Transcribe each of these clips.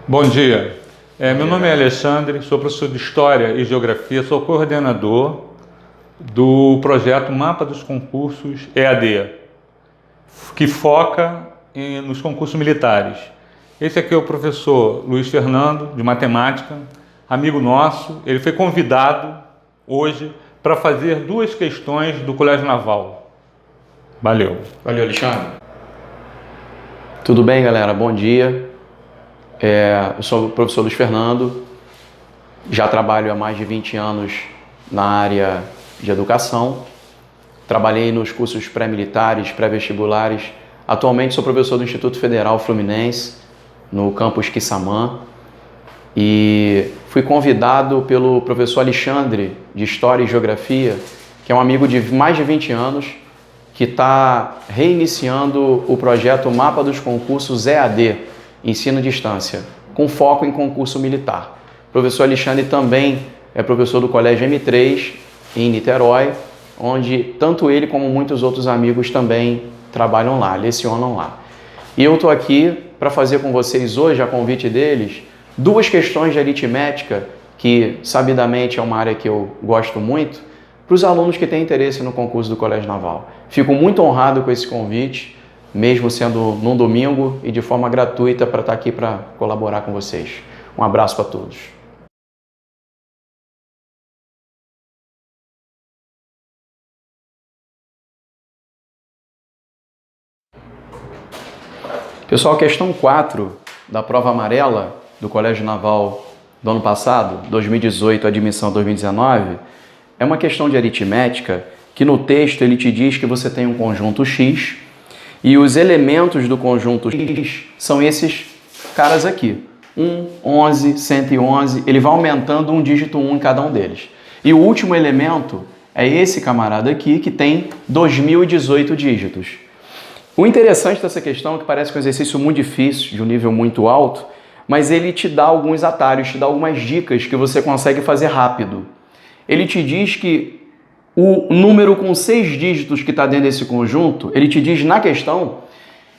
Bom dia. Meu nome é Alexandre, sou professor de História e Geografia, sou coordenador do projeto Mapa dos Concursos EAD, que foca nos concursos militares. Esse aqui é o professor Luiz Fernando, de Matemática, amigo nosso. Ele foi convidado hoje para fazer duas questões do Colégio Naval. Valeu. Valeu, Alexandre. Tudo bem, galera? Bom dia. Eu sou o professor Luiz Fernando, já trabalho há mais de 20 anos na área de educação, trabalhei nos cursos pré-militares, pré-vestibulares, atualmente sou professor do Instituto Federal Fluminense, no campus Quissamã, e fui convidado pelo professor Alexandre, de História e Geografia, que é um amigo de mais de 20 anos, que está reiniciando o projeto Mapa dos Concursos EAD, Ensino à Distância, com foco em concurso militar. O professor Alexandre também é professor do Colégio M3, em Niterói, onde tanto ele como muitos outros amigos também trabalham lá, lecionam lá. E eu estou aqui para fazer com vocês hoje, a convite deles, duas questões de aritmética, que sabidamente é uma área que eu gosto muito, para os alunos que têm interesse no concurso do Colégio Naval. Fico muito honrado com esse convite, mesmo sendo num domingo e de forma gratuita para estar aqui para colaborar com vocês. Um abraço para todos. Pessoal, questão 4 da prova amarela do Colégio Naval do ano passado, 2018, admissão 2019, é uma questão de aritmética que no texto ele te diz que você tem um conjunto X e os elementos do conjunto X são esses caras aqui. 1, 11, 111, ele vai aumentando um dígito 1 em cada um deles. E o último elemento é esse camarada aqui que tem 2018 dígitos. O interessante dessa questão é que parece que é um exercício muito difícil, de um nível muito alto, mas ele te dá alguns atalhos, te dá algumas dicas que você consegue fazer rápido. Ele te diz que o número com 6 dígitos que está dentro desse conjunto, ele te diz na questão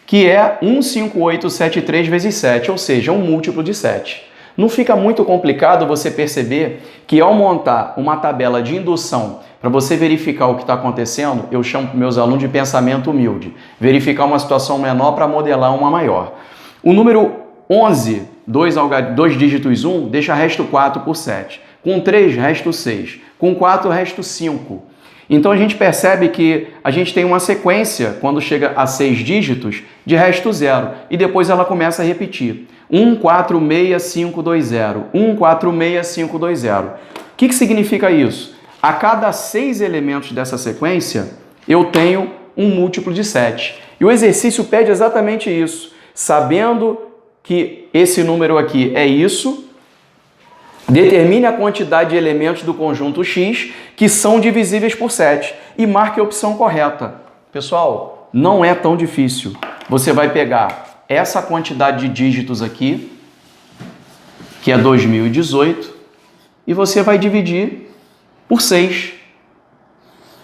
que é 15873 vezes 7, ou seja, um múltiplo de 7. Não fica muito complicado você perceber que ao montar uma tabela de indução para você verificar o que está acontecendo, eu chamo para meus alunos de pensamento humilde, verificar uma situação menor para modelar uma maior. O número 11, 2 dígitos 1, deixa resto 4 por 7. Com 3, resto 6. Com 4, resto 5. Então a gente percebe que a gente tem uma sequência, quando chega a 6 dígitos, de resto 0. E depois ela começa a repetir. 146520. 146520. O que significa isso? A cada 6 elementos dessa sequência, eu tenho um múltiplo de 7. E o exercício pede exatamente isso. Sabendo que esse número aqui é isso, determine a quantidade de elementos do conjunto X que são divisíveis por 7 e marque a opção correta. Pessoal, não é tão difícil. Você vai pegar essa quantidade de dígitos aqui, que é 2018, e você vai dividir por 6.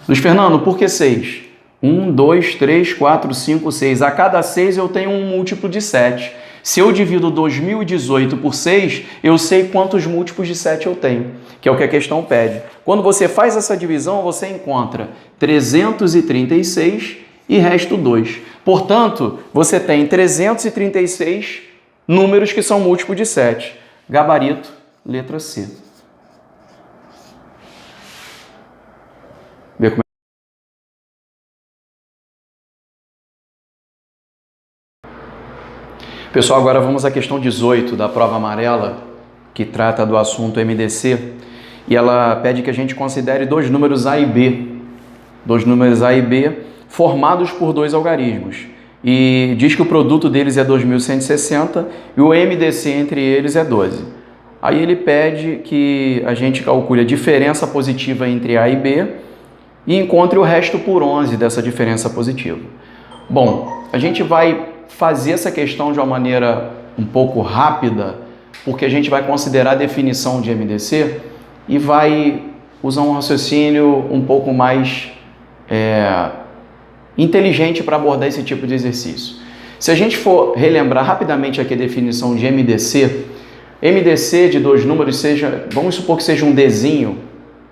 Luiz Fernando, por que 6? 1, 2, 3, 4, 5, 6. A cada 6 eu tenho um múltiplo de 7. Se eu divido 2018 por 6, eu sei quantos múltiplos de 7 eu tenho, que é o que a questão pede. Quando você faz essa divisão, você encontra 336 e resto 2. Portanto, você tem 336 números que são múltiplos de 7. Gabarito, letra C. Vê como Pessoal, agora vamos à questão 18 da prova amarela, que trata do assunto MDC, e ela pede que a gente considere dois números A e B. Dois números A e B formados por dois algarismos. E diz que o produto deles é 2160 e o MDC entre eles é 12. Aí ele pede que a gente calcule a diferença positiva entre A e B e encontre o resto por 11 dessa diferença positiva. Bom, a gente vai fazer essa questão de uma maneira um pouco rápida, porque a gente vai considerar a definição de MDC e vai usar um raciocínio um pouco mais inteligente para abordar esse tipo de exercício. Se a gente for relembrar rapidamente aqui a definição de MDC, MDC de dois números seja, vamos supor que seja um Dzinho,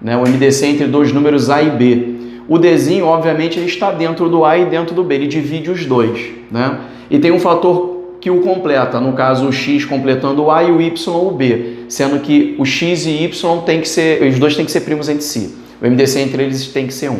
né? O MDC entre dois números A e B. O Dzinho, obviamente, ele está dentro do A e dentro do B, ele divide os dois, né? E tem um fator que o completa, no caso o X completando o A e o Y o B, sendo que o X e Y tem que ser, os dois têm que ser primos entre si. O MDC entre eles tem que ser 1.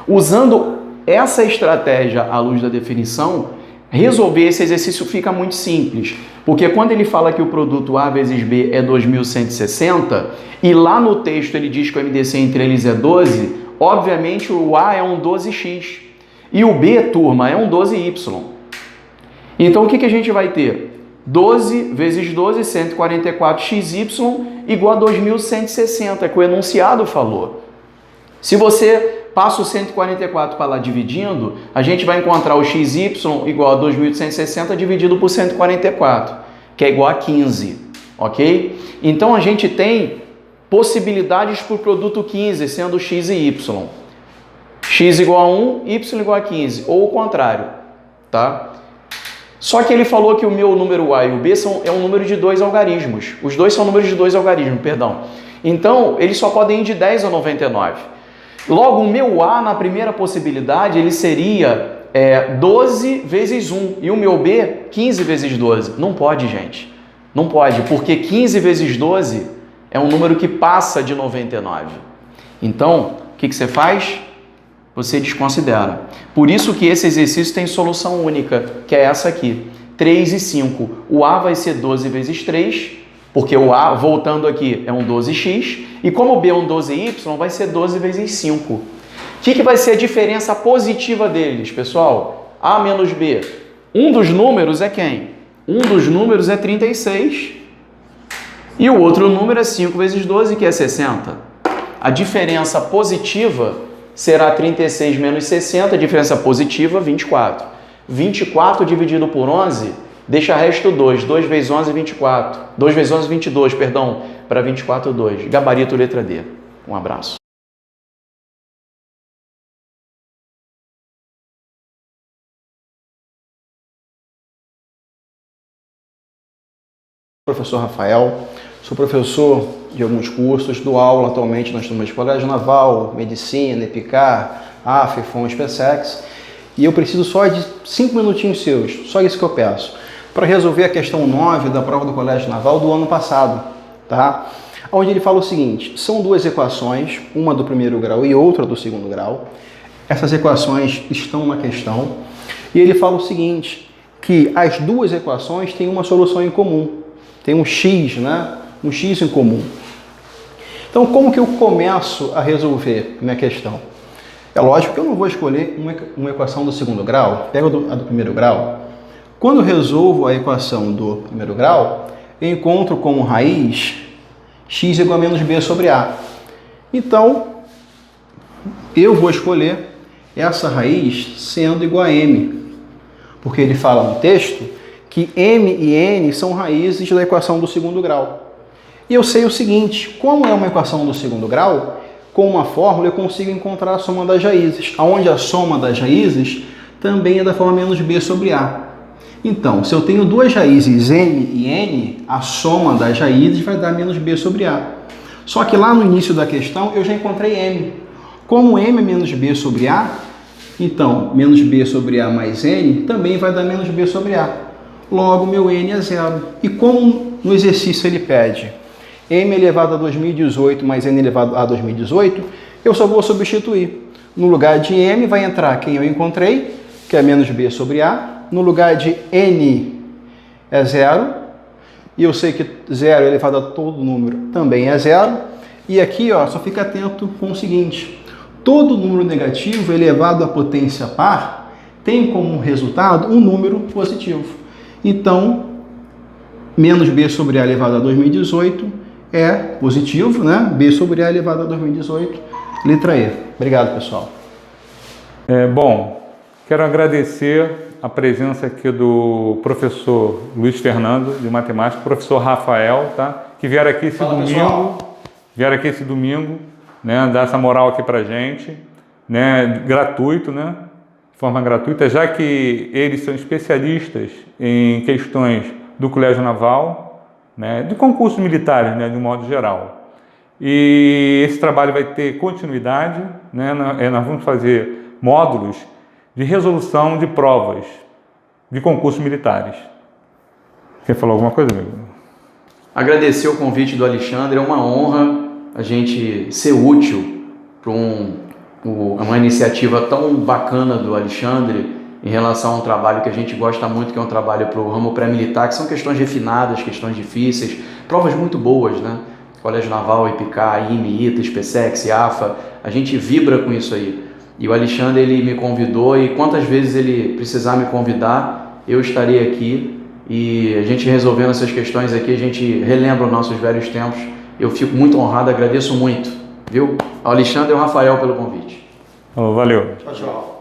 Usando essa estratégia à luz da definição, resolver esse exercício fica muito simples, porque quando ele fala que o produto A vezes B é 2160 e lá no texto ele diz que o MDC entre eles é 12, obviamente o A é um 12x e o B, turma, é um 12y. Então o que a gente vai ter? 12 vezes 12, 144xy igual a 2160, que o enunciado falou. Se você passa o 144 para lá dividindo, a gente vai encontrar o xy igual a 2.860 dividido por 144, que é igual a 15, ok? Então a gente tem possibilidades para o produto 15, sendo x e y. X igual a 1, y igual a 15, ou o contrário, tá? Só que ele falou que o meu número A e o B é um número de 2 algarismos. Os dois são números de 2 algarismos, perdão. Então, eles só podem ir de 10 a 99. Logo, o meu A, na primeira possibilidade, ele seria 12 vezes 1. E o meu B, 15 vezes 12. Não pode, gente. Não pode, porque 15 vezes 12 é um número que passa de 99. Então, o que você faz? Você desconsidera. Por isso que esse exercício tem solução única, que é essa aqui. 3 e 5. O A vai ser 12 vezes 3, porque o A, voltando aqui, é um 12x. E como o B é um 12y, vai ser 12 vezes 5. O que vai ser a diferença positiva deles, pessoal? A menos B. Um dos números é quem? Um dos números é 36. E o outro número é 5 vezes 12, que é 60. A diferença positiva será 36 menos 60, a diferença positiva, 24. 24 dividido por 11, deixa resto 2. 2 vezes 11, 24. 2 vezes 11, 22, perdão. Para 24, 2. Gabarito, letra D. Um abraço. Professor Rafael, sou professor de alguns cursos, dou aula atualmente nas turmas de Colégio Naval, Medicina, EPICAR, AF, FON, SpaceX, e eu preciso só de 5 minutinhos seus, só isso que eu peço, para resolver a questão 9 da prova do Colégio Naval do ano passado, tá? Onde ele fala o seguinte, são duas equações, uma do primeiro grau e outra do segundo grau, essas equações estão na questão, e ele fala o seguinte, que as duas equações têm uma solução em comum, tem um x, né? Um x em comum. Então, como que eu começo a resolver minha questão? É lógico que eu não vou escolher uma equação do segundo grau, pego a do primeiro grau. Quando eu resolvo a equação do primeiro grau, eu encontro como raiz x igual a menos b sobre a. Então, eu vou escolher essa raiz sendo igual a m, porque ele fala no texto que m e n são raízes da equação do segundo grau. E eu sei o seguinte, como é uma equação do segundo grau, com uma fórmula eu consigo encontrar a soma das raízes, onde a soma das raízes também é da forma menos b sobre a. Então, se eu tenho duas raízes m e n, a soma das raízes vai dar menos b sobre a. Só que lá no início da questão eu já encontrei m. Como m é menos b sobre a, então menos b sobre a mais n também vai dar menos b sobre a. Logo, meu n é zero. E como no exercício ele pede m elevado a 2018 mais n elevado a 2018, eu só vou substituir. No lugar de m vai entrar quem eu encontrei, que é menos b sobre a. No lugar de n é zero. E eu sei que zero elevado a todo número também é zero. E aqui, ó, só fica atento com o seguinte. Todo número negativo elevado à potência par tem como resultado um número positivo. Então, menos b sobre a elevado a 2018 é positivo, né? B sobre a elevado a 2018, letra E. Obrigado, pessoal. Bom, quero agradecer a presença aqui do professor Luiz Fernando, de matemática, professor Rafael, tá? Que vieram aqui esse domingo, né? Dar essa moral aqui pra gente, né? Gratuito, né? De forma gratuita, já que eles são especialistas em questões do Colégio Naval, né, de concursos militares, né, de um modo geral. E esse trabalho vai ter continuidade, né, nós vamos fazer módulos de resolução de provas de concursos militares. Quer falar alguma coisa, amigo? Agradecer o convite do Alexandre, é uma honra a gente ser útil para uma iniciativa tão bacana do Alexandre em relação a um trabalho que a gente gosta muito, que é um trabalho para o ramo pré-militar, que são questões refinadas, questões difíceis, provas muito boas, né? Colégio Naval, IPK, IME, ITA, SPSEX, AFA, a gente vibra com isso aí. E o Alexandre, ele me convidou, e quantas vezes ele precisar me convidar, eu estarei aqui, e a gente resolvendo essas questões aqui, a gente relembra os nossos velhos tempos. Eu fico muito honrado, agradeço muito, viu? Ao Alexandre e ao Rafael pelo convite. Valeu. Tchau, tchau.